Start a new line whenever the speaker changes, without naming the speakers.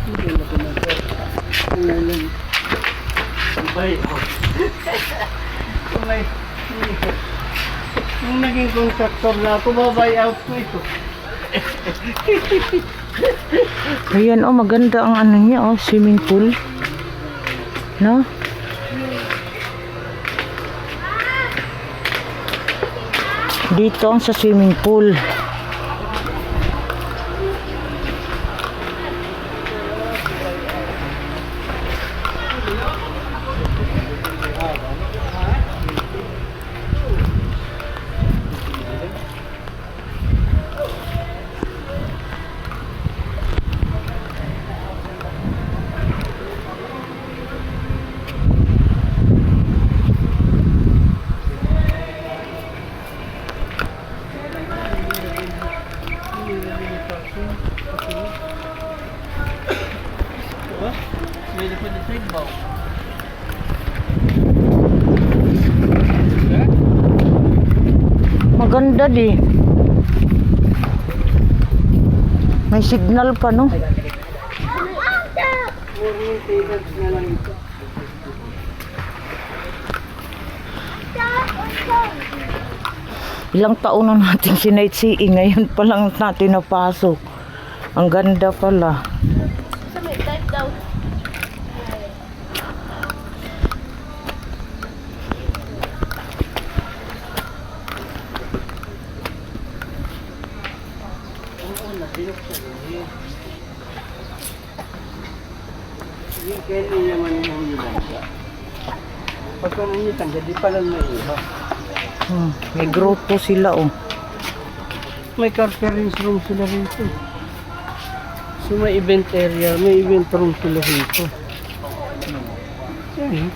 Hindi na pinag-work. Ngayon. Bay, oh. Nung naging contractor na ako, babay out ko ito.
Ayan, oh, maganda ang ano niya, oh, swimming pool. No? Dito ang sa swimming pool.
Pwede pa na sigbaw.
Maganda di. May signal pa, no?
Morning table na lang ito.
Ilang taon na natin sinightseeing, ngayon pa lang natin napasok. Ang ganda pala.
Sa may dive daw.
Oo, nabinuksan yun. Yung kaya naman yung nilang siya. Pagka nangyitang, di pala na iha.
May grupo sila, oh.
May conference room sila rito. So may event area, may event room sila rito. Yan.